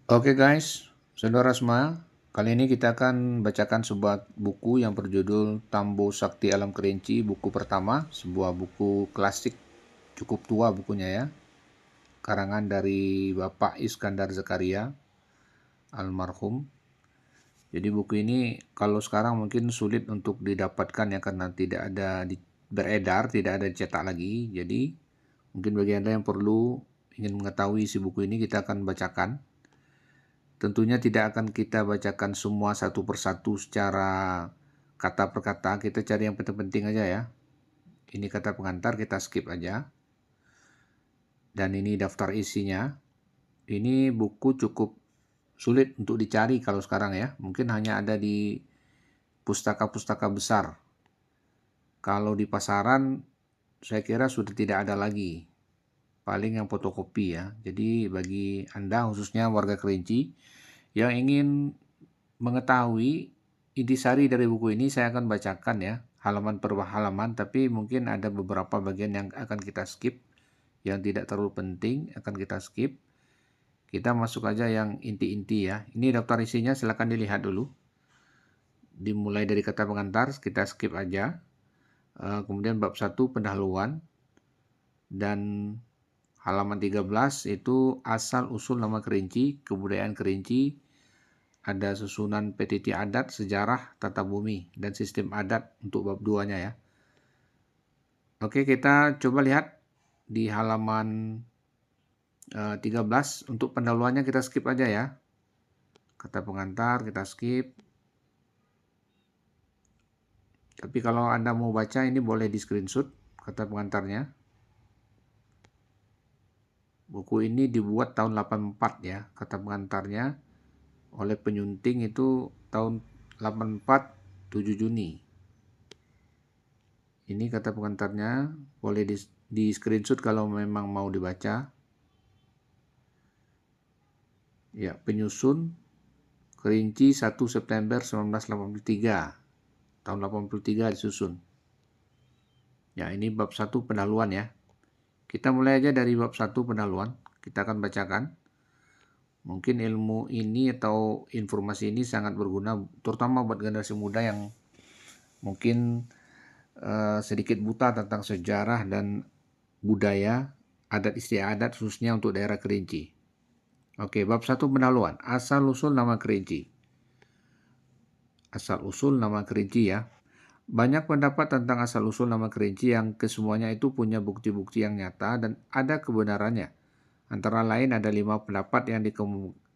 Oke guys, saudara semua, kali ini kita akan bacakan sebuah buku yang berjudul Tambo Sakti Alam Kerinci, buku pertama, sebuah buku klasik cukup tua bukunya ya, karangan dari Bapak Iskandar Zakaria, almarhum. Jadi buku ini kalau sekarang mungkin sulit untuk didapatkan ya karena tidak ada beredar, tidak ada dicetak lagi. Jadi mungkin bagi Anda yang perlu ingin mengetahui isi buku ini kita akan bacakan. Tentunya tidak akan kita bacakan semua satu persatu secara kata per kata, kita cari yang penting-penting aja ya. Ini kata pengantar, kita skip aja. Dan ini daftar isinya. Ini buku cukup sulit untuk dicari kalau sekarang ya. Mungkin hanya ada di pustaka-pustaka besar. Kalau di pasaran, saya kira sudah tidak ada lagi. Paling yang fotokopi ya. Jadi bagi Anda khususnya warga Kerinci yang ingin mengetahui intisari dari buku ini, saya akan bacakan ya halaman per halaman, tapi mungkin ada beberapa bagian yang akan kita skip, yang tidak terlalu penting akan kita skip. Kita masuk aja yang inti-inti ya. Ini daftar isinya, silakan dilihat dulu. Dimulai dari kata pengantar, kita skip aja. Kemudian bab 1 pendahuluan, dan halaman 13 itu asal usul nama Kerinci, kebudayaan Kerinci, ada susunan petiti adat, sejarah, tata bumi, dan sistem adat untuk bab 2-nya ya. Oke, kita coba lihat di halaman 13. Untuk pendahuluannya kita skip aja ya. Kata pengantar kita skip. Tapi kalau Anda mau baca ini boleh di screenshot kata pengantarnya. Buku ini dibuat tahun 84 ya, kata pengantarnya oleh penyunting itu tahun 84 7 Juni. Ini kata pengantarnya, boleh di screenshot kalau memang mau dibaca. Ya, penyusun Kerinci 1 September 1983. Tahun 83 disusun. Ya, ini bab 1 pendahuluan ya. Kita mulai aja dari bab 1 pendahuluan. Kita akan bacakan. Mungkin ilmu ini atau informasi ini sangat berguna, terutama buat generasi muda yang mungkin sedikit buta tentang sejarah dan budaya, adat istiadat khususnya untuk daerah Kerinci. Oke, bab 1 pendahuluan. Asal-usul nama Kerinci. Asal-usul nama Kerinci ya. Banyak pendapat tentang asal-usul nama Kerinci yang kesemuanya itu punya bukti-bukti yang nyata dan ada kebenarannya. Antara lain ada 5 pendapat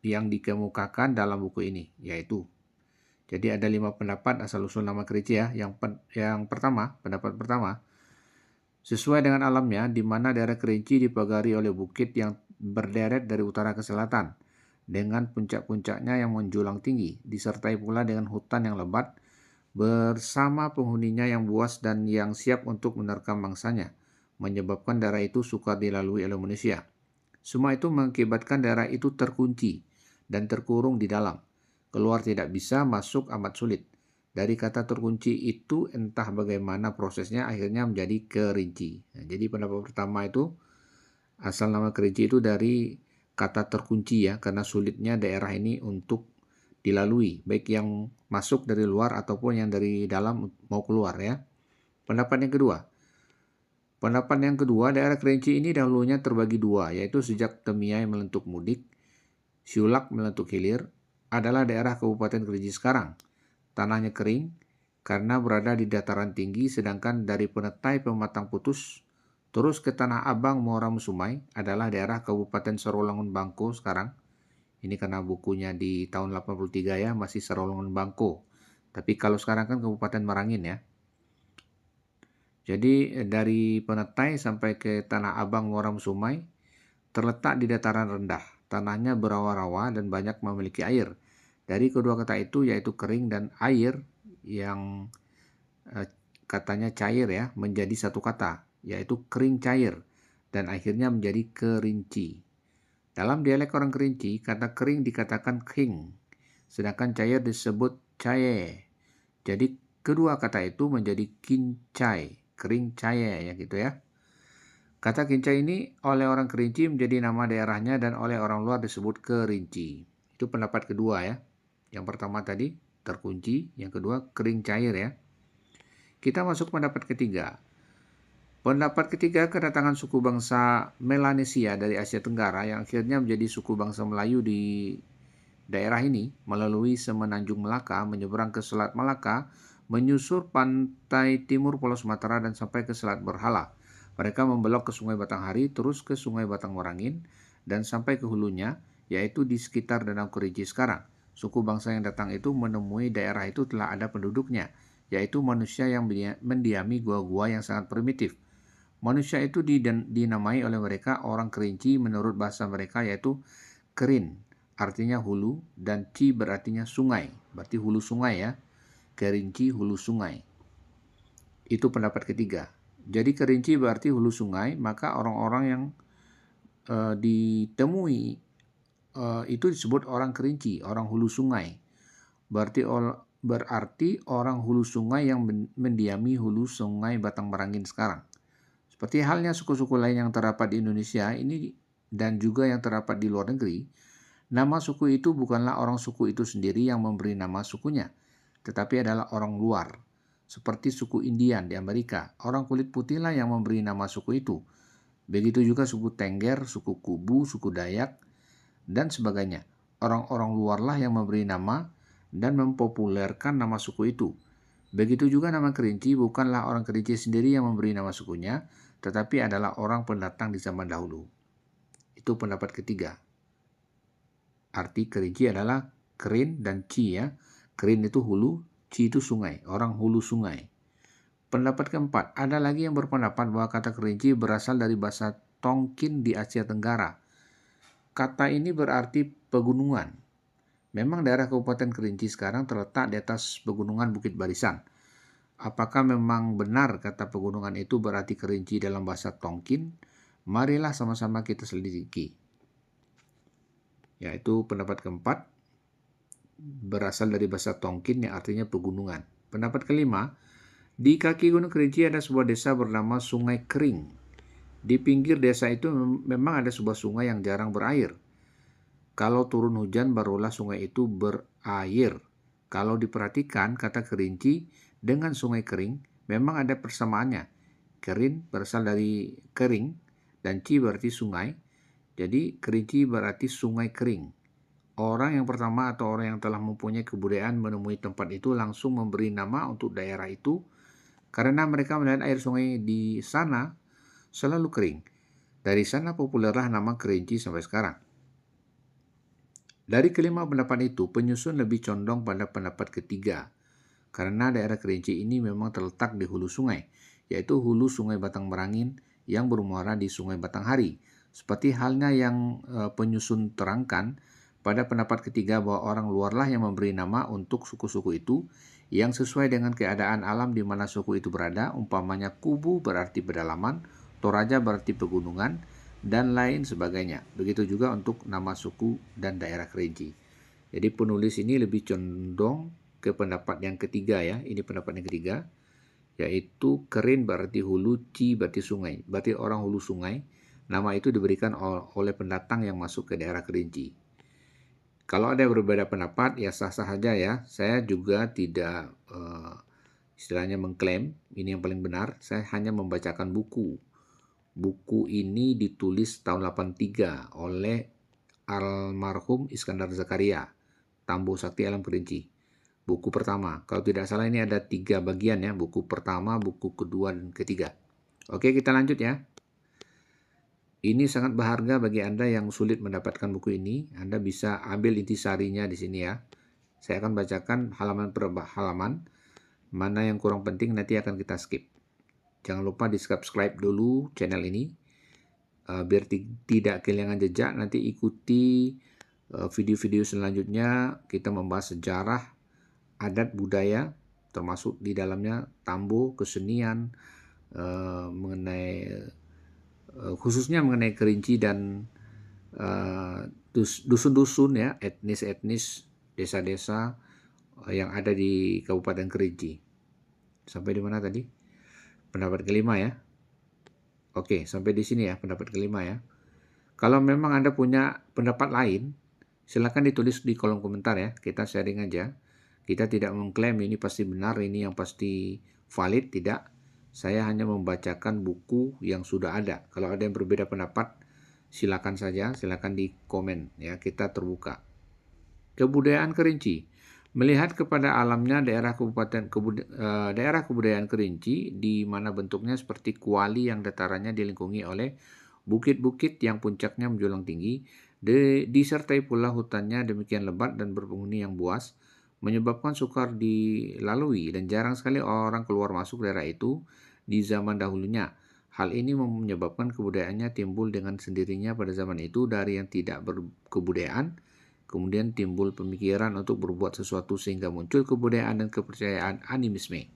yang dikemukakan dalam buku ini, yaitu. Jadi ada 5 pendapat asal-usul nama Kerinci ya. Yang pertama, pendapat pertama, sesuai dengan alamnya, di mana daerah Kerinci dipagari oleh bukit yang berderet dari utara ke selatan, dengan puncak-puncaknya yang menjulang tinggi, disertai pula dengan hutan yang lebat, bersama penghuninya yang buas dan yang siap untuk menerkam mangsanya, menyebabkan daerah itu sukar dilalui oleh manusia. Semua itu mengakibatkan daerah itu terkunci dan terkurung di dalam. Keluar tidak bisa, masuk amat sulit. Dari kata terkunci itu entah bagaimana prosesnya akhirnya menjadi Kerinci. Nah, jadi pendapat pertama itu asal nama Kerinci itu dari kata terkunci ya, karena sulitnya daerah ini untuk dilalui, baik yang masuk dari luar ataupun yang dari dalam mau keluar ya. Pendapat yang kedua. Pendapat yang kedua, daerah Kerinci ini dahulunya terbagi dua, yaitu sejak Temiai melentuk mudik, Siulak melentuk hilir, adalah daerah Kabupaten Kerinci sekarang. Tanahnya kering karena berada di dataran tinggi, sedangkan dari Penetai Pematang Putus terus ke Tanah Abang Muara Musumai adalah daerah Kabupaten Sarolangun Bangko sekarang. Ini karena bukunya di tahun 83 ya, masih Sarolangun Bangko. Tapi kalau sekarang kan Kabupaten Merangin ya. Jadi dari Penetai sampai ke Tanah Abang Muara Musumai terletak di dataran rendah. Tanahnya berawa-rawa dan banyak memiliki air. Dari kedua kata itu yaitu kering dan air yang katanya cair ya, menjadi satu kata, yaitu kering cair, dan akhirnya menjadi Kerinci. Dalam dialek orang Kerinci, kata kering dikatakan king, sedangkan cair disebut caye. Jadi kedua kata itu menjadi kincai, kering caye ya gitu ya. Kata kincai ini oleh orang Kerinci menjadi nama daerahnya dan oleh orang luar disebut Kerinci. Itu pendapat kedua ya. Yang pertama tadi terkunci, yang kedua kering cair ya. Kita masuk pendapat ketiga. Pendapat ketiga, kedatangan suku bangsa Melanesia dari Asia Tenggara yang akhirnya menjadi suku bangsa Melayu di daerah ini melalui Semenanjung Melaka, menyeberang ke Selat Malaka, menyusur pantai timur Pulau Sumatera dan sampai ke Selat Berhala. Mereka membelok ke Sungai Batanghari, terus ke Sungai Batang Merangin, dan sampai ke hulunya, yaitu di sekitar Danau Kerinci sekarang. Suku bangsa yang datang itu menemui daerah itu telah ada penduduknya, yaitu manusia yang mendiami gua-gua yang sangat primitif. Manusia itu dinamai oleh mereka orang Kerinci menurut bahasa mereka, yaitu Kerin, artinya hulu, dan Ci berartinya sungai, berarti hulu sungai ya. Kerinci hulu sungai. Itu pendapat ketiga. Jadi Kerinci berarti hulu sungai, maka orang-orang yang ditemui itu disebut orang Kerinci, orang hulu sungai. Berarti orang hulu sungai yang mendiami hulu sungai Batang Merangin sekarang. Seperti halnya suku-suku lain yang terdapat di Indonesia ini dan juga yang terdapat di luar negeri, nama suku itu bukanlah orang suku itu sendiri yang memberi nama sukunya, tetapi adalah orang luar. Seperti suku Indian di Amerika, orang kulit putihlah yang memberi nama suku itu. Begitu juga suku Tengger, suku Kubu, suku Dayak, dan sebagainya. Orang-orang luarlah yang memberi nama dan mempopulerkan nama suku itu. Begitu juga nama Kerinci bukanlah orang Kerinci sendiri yang memberi nama sukunya, tetapi adalah orang pendatang di zaman dahulu. Itu pendapat ketiga. Arti Kerinci adalah Kerin dan Ci ya. Kerin itu hulu, Ci itu sungai, orang hulu sungai. Pendapat keempat, ada lagi yang berpendapat bahwa kata Kerinci berasal dari bahasa Tongkin di Asia Tenggara. Kata ini berarti pegunungan. Memang daerah Kabupaten Kerinci sekarang terletak di atas pegunungan Bukit Barisan. Apakah memang benar kata pegunungan itu berarti Kerinci dalam bahasa Tongkin? Marilah sama-sama kita selidiki. Yaitu pendapat keempat, berasal dari bahasa Tongkin yang artinya pegunungan. Pendapat kelima, di kaki Gunung Kerinci ada sebuah desa bernama Sungai Kering. Di pinggir desa itu memang ada sebuah sungai yang jarang berair. Kalau turun hujan barulah sungai itu berair. Kalau diperhatikan kata Kerinci dengan Sungai Kering memang ada persamaannya. Kerin berasal dari kering dan Ci berarti sungai. Jadi Kerinci berarti sungai kering. Orang yang pertama atau orang yang telah mempunyai kebudayaan menemui tempat itu langsung memberi nama untuk daerah itu karena mereka melihat air sungai di sana selalu kering. Dari sana populerlah nama Kerinci sampai sekarang. Dari kelima pendapat itu, penyusun lebih condong pada pendapat ketiga. Karena daerah Kerinci ini memang terletak di hulu sungai, yaitu hulu Sungai Batang Merangin yang bermuara di Sungai Batanghari. Seperti halnya yang penyusun terangkan, pada pendapat ketiga bahwa orang luarlah yang memberi nama untuk suku-suku itu yang sesuai dengan keadaan alam di mana suku itu berada, umpamanya Kubu berarti pedalaman, Toraja berarti pegunungan, dan lain sebagainya. Begitu juga untuk nama suku dan daerah Kerinci. Jadi penulis ini lebih condong ke pendapat yang ketiga ya. Ini pendapat yang ketiga, yaitu Kerin berarti hulu, Ci berarti sungai. Berarti orang hulu sungai. Nama itu diberikan oleh pendatang yang masuk ke daerah Kerinci. Kalau ada berbeda pendapat ya sah-sah saja ya. Saya juga tidak istilahnya mengklaim ini yang paling benar. Saya hanya membacakan buku. Buku ini ditulis tahun 83 oleh almarhum Iskandar Zakaria, Tambo Sakti Alam Kerinci. Buku pertama. Kalau tidak salah ini ada 3 bagian ya. Buku pertama, buku kedua, dan ketiga. Oke, kita lanjut ya. Ini sangat berharga bagi Anda yang sulit mendapatkan buku ini. Anda bisa ambil intisarinya di sini ya. Saya akan bacakan halaman per halaman. Mana yang kurang penting nanti akan kita skip. Jangan lupa di-subscribe dulu channel ini. Biar tidak kehilangan jejak, nanti ikuti video-video selanjutnya. Kita membahas sejarah, adat budaya, termasuk di dalamnya tambo, kesenian, mengenai khususnya mengenai Kerinci dan dusun-dusun ya, etnis-etnis, desa-desa yang ada di Kabupaten Kerinci. Sampai di mana tadi? Pendapat kelima ya. Oke, sampai di sini ya pendapat kelima ya. Kalau memang Anda punya pendapat lain, Silakan ditulis di kolom komentar ya, kita sharing aja. Kita tidak mengklaim ini pasti benar, ini yang pasti valid, tidak. Saya hanya membacakan buku yang sudah ada. Kalau ada yang berbeda pendapat, silakan saja, silakan di komen ya, kita terbuka. Kebudayaan Kerinci. Melihat kepada alamnya daerah kebudayaan Kerinci di mana bentuknya seperti kuali yang datarannya dilingkungi oleh bukit-bukit yang puncaknya menjulang tinggi, disertai pula hutannya demikian lebat dan berpenghuni yang buas, menyebabkan sukar dilalui dan jarang sekali orang keluar masuk daerah itu di zaman dahulunya. Hal ini menyebabkan kebudayaannya timbul dengan sendirinya pada zaman itu dari yang tidak berkebudayaan. Kemudian timbul pemikiran untuk berbuat sesuatu sehingga muncul kebudayaan dan kepercayaan animisme.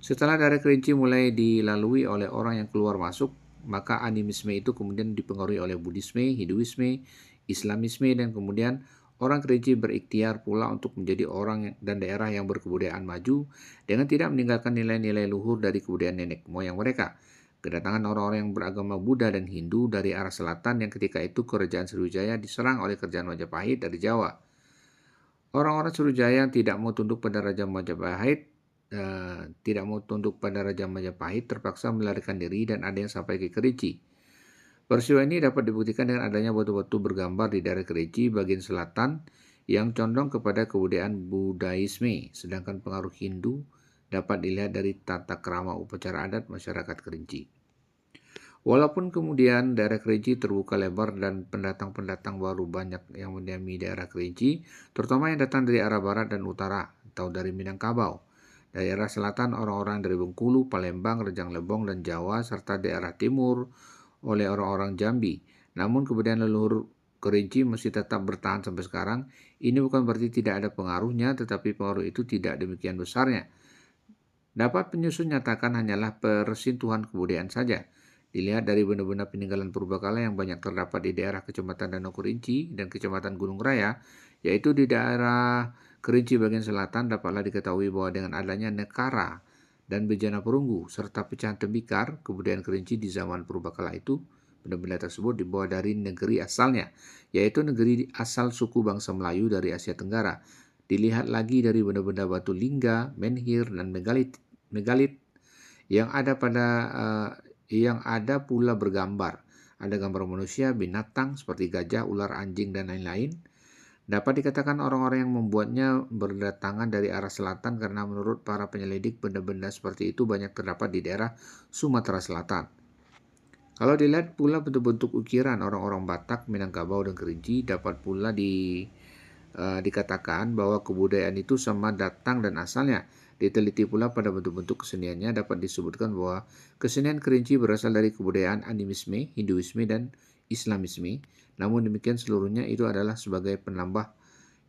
Setelah daerah Kerinci mulai dilalui oleh orang yang keluar masuk, maka animisme itu kemudian dipengaruhi oleh Buddhisme, Hinduisme, Islamisme, dan kemudian orang Kerinci berikhtiar pula untuk menjadi orang dan daerah yang berkebudayaan maju dengan tidak meninggalkan nilai-nilai luhur dari kebudayaan nenek moyang mereka. Kedatangan orang-orang yang beragama Buddha dan Hindu dari arah selatan yang ketika itu kerajaan Sriwijaya diserang oleh kerajaan Majapahit dari Jawa. Orang-orang Sriwijaya yang tidak mau tunduk pada Raja Majapahit terpaksa melarikan diri dan ada yang sampai ke Kerinci. Peristiwa ini dapat dibuktikan dengan adanya batu-batu bergambar di daerah Kerinci bagian selatan yang condong kepada kebudayaan Buddhaisme, sedangkan pengaruh Hindu dapat dilihat dari tata krama upacara adat masyarakat Kerinci. Walaupun kemudian daerah Kerinci terbuka lebar dan pendatang-pendatang baru banyak yang mendiami daerah Kerinci, terutama yang datang dari arah barat dan utara atau dari Minangkabau. Daerah selatan orang-orang dari Bengkulu, Palembang, Rejang Lebong, dan Jawa, serta daerah timur oleh orang-orang Jambi. Namun kemudian leluhur Kerinci masih tetap bertahan sampai sekarang. Ini bukan berarti tidak ada pengaruhnya, tetapi pengaruh itu tidak demikian besarnya. Dapat penyusun nyatakan hanyalah persentuhan kebudayaan saja. Dilihat dari benda-benda peninggalan purbakala yang banyak terdapat di daerah Kecamatan Danau Kerinci dan Kecamatan Gunung Raya, yaitu di daerah Kerinci bagian selatan, dapatlah diketahui bahwa dengan adanya Nekara dan bejana perunggu serta pecahan tembikar, kebudayaan Kerinci di zaman purbakala itu, benda-benda tersebut dibawa dari negeri asalnya, yaitu negeri asal suku bangsa Melayu dari Asia Tenggara. Dilihat lagi dari benda-benda batu lingga, menhir, dan megalit yang ada pula bergambar. Ada gambar manusia, binatang seperti gajah, ular, anjing, dan lain-lain. Dapat dikatakan orang-orang yang membuatnya berdatangan dari arah selatan karena menurut para penyelidik benda-benda seperti itu banyak terdapat di daerah Sumatera Selatan. Kalau dilihat pula bentuk-bentuk ukiran orang-orang Batak, Minangkabau, dan Kerinci, dapat pula dikatakan bahwa kebudayaan itu sama datang dan asalnya. Diteliti pula pada bentuk-bentuk keseniannya dapat disebutkan bahwa kesenian Kerinci berasal dari kebudayaan animisme, Hinduisme, dan Islamisme. Namun demikian seluruhnya itu adalah sebagai penambah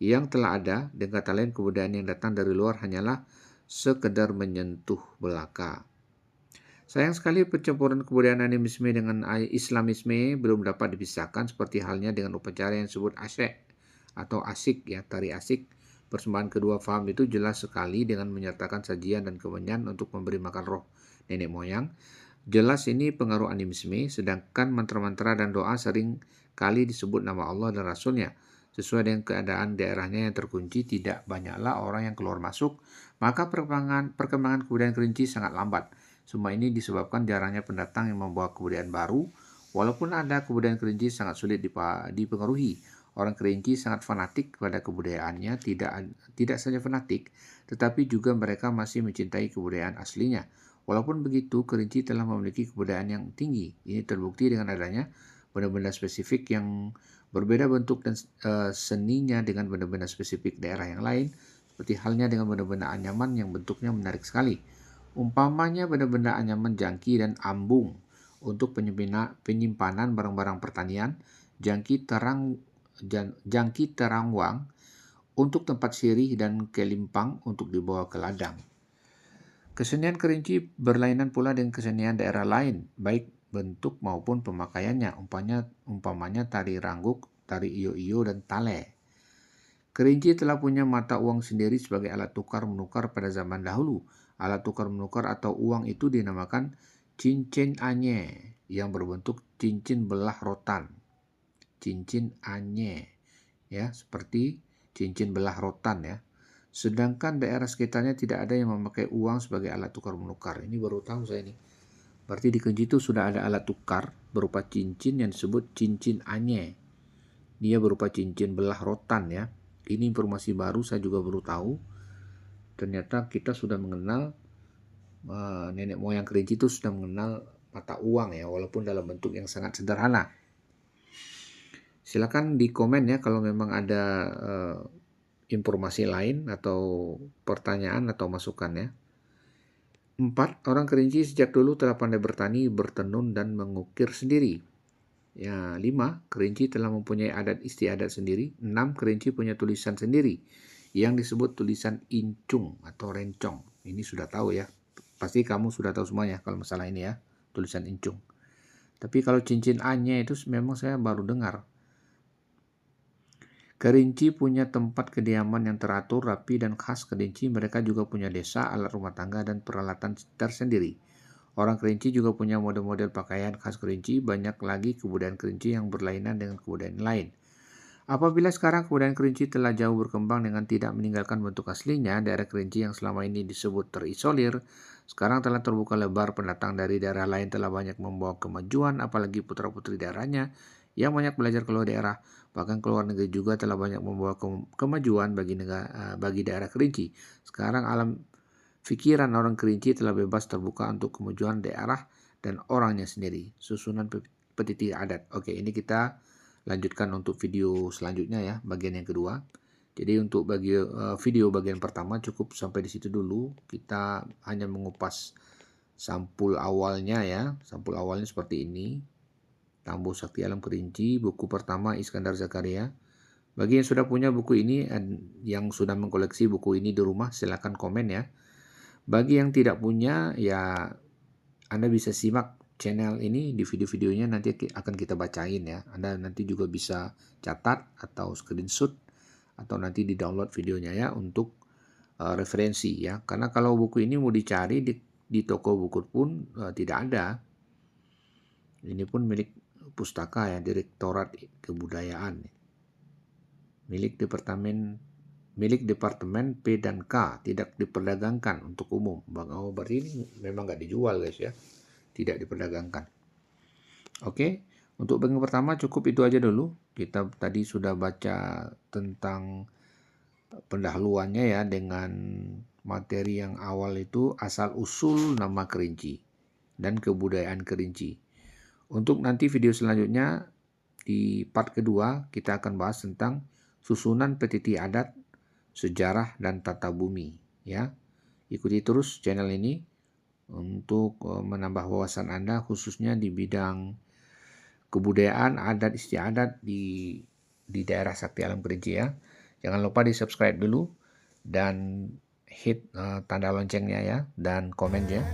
yang telah ada, dengan kata lain kebudayaan yang datang dari luar hanyalah sekedar menyentuh belaka. Sayang sekali percampuran kebudayaan animisme dengan Islamisme belum dapat dipisahkan seperti halnya dengan upacara yang disebut asyik atau asik ya, tari asik. Persembahan kedua faham itu jelas sekali dengan menyertakan sajian dan kemenyan untuk memberi makan roh nenek moyang. Jelas ini pengaruh animisme, sedangkan mantra-mantra dan doa sering kali disebut nama Allah dan Rasulnya. Sesuai dengan keadaan daerahnya yang terkunci, tidak banyaklah orang yang keluar masuk, maka perkembangan kebudayaan Kerinci sangat lambat. Semua ini disebabkan jarangnya pendatang yang membawa kebudayaan baru. Walaupun ada, kebudayaan Kerinci sangat sulit dipengaruhi. Orang Kerinci sangat fanatik pada kebudayaannya, tidak saja fanatik, tetapi juga mereka masih mencintai kebudayaan aslinya. Walaupun begitu, Kerinci telah memiliki kebudayaan yang tinggi. Ini terbukti dengan adanya benda-benda spesifik yang berbeda bentuk dan seninya dengan benda-benda spesifik daerah yang lain, seperti halnya dengan benda-benda anyaman yang bentuknya menarik sekali. Umpamanya benda-benda anyaman jangki dan ambung untuk penyimpanan barang-barang pertanian, jangki terangwang untuk tempat sirih, dan kelimpang untuk dibawa ke ladang. Kesenian Kerinci berlainan pula dengan kesenian daerah lain, baik bentuk maupun pemakaiannya, umpamanya tari rangguk, tari iyo-iyo, dan tale. Kerinci telah punya mata uang sendiri sebagai alat tukar menukar pada zaman dahulu. Alat tukar menukar atau uang itu dinamakan cincin anye yang berbentuk cincin belah rotan. Cincin anye ya, seperti cincin belah rotan ya. Sedangkan daerah sekitarnya tidak ada yang memakai uang sebagai alat tukar menukar. Ini baru tahu saya nih. Berarti di Kerinci itu sudah ada alat tukar berupa cincin yang disebut cincin anye. Dia berupa cincin belah rotan ya. Ini informasi baru, saya juga baru tahu. Ternyata kita sudah mengenal, nenek moyang Kerinci itu sudah mengenal mata uang ya, walaupun dalam bentuk yang sangat sederhana. Silakan di komen ya kalau memang ada informasi lain atau pertanyaan atau masukan ya. 4. Orang Kerinci sejak dulu telah pandai bertani, bertenun, dan mengukir sendiri. Ya, 5. Kerinci telah mempunyai adat istiadat sendiri. 6. Kerinci punya tulisan sendiri yang disebut tulisan incung atau rencong. Ini sudah tahu ya. Pasti kamu sudah tahu semuanya kalau masalah ini ya, tulisan incung. Tapi kalau cincin anye itu memang saya baru dengar. Kerinci punya tempat kediaman yang teratur, rapi, dan khas Kerinci. Mereka juga punya desa, alat rumah tangga, dan peralatan tersendiri. Orang Kerinci juga punya model-model pakaian khas Kerinci. Banyak lagi kebudayaan Kerinci yang berlainan dengan kebudayaan lain. Apabila sekarang kebudayaan Kerinci telah jauh berkembang dengan tidak meninggalkan bentuk aslinya, daerah Kerinci yang selama ini disebut terisolir, sekarang telah terbuka lebar. Pendatang dari daerah lain telah banyak membawa kemajuan, apalagi putra-putri daerahnya yang banyak belajar keluar daerah. Bahkan keluar negeri juga telah banyak membawa kemajuan bagi daerah Kerinci. Sekarang alam pikiran orang Kerinci telah bebas terbuka untuk kemajuan daerah dan orangnya sendiri. Susunan petiti adat. Oke, ini kita lanjutkan untuk video selanjutnya ya, bagian yang kedua. Jadi untuk video bagian pertama cukup sampai di situ dulu. Kita hanya mengupas sampul awalnya ya. Sampul awalnya seperti ini. Tambo Sakti Alam Kerinci, buku pertama Iskandar Zakaria. Bagi yang sudah punya buku ini, yang sudah mengkoleksi buku ini di rumah, silakan komen ya. Bagi yang tidak punya, ya Anda bisa simak channel ini di video-videonya, nanti akan kita bacain ya. Anda nanti juga bisa catat atau screenshot atau nanti di-download videonya ya untuk referensi ya. Karena kalau buku ini mau dicari di toko buku pun tidak ada. Ini pun milik pustaka ya, Direktorat Kebudayaan. Milik Departemen P dan K, tidak diperdagangkan untuk umum. Oh, berarti ini memang nggak dijual guys ya, tidak diperdagangkan. Oke, untuk bagian pertama cukup itu aja dulu. Kita tadi sudah baca tentang pendahuluannya ya, dengan materi yang awal itu asal usul nama Kerinci dan kebudayaan Kerinci. Untuk nanti video selanjutnya di part kedua kita akan bahas tentang susunan petiti adat, sejarah, dan tata bumi ya. Ikuti terus channel ini untuk menambah wawasan Anda khususnya di bidang kebudayaan, adat istiadat di daerah Sakti Alam Kerinci ya. Jangan lupa di subscribe dulu dan hit tanda loncengnya ya, dan komen ya.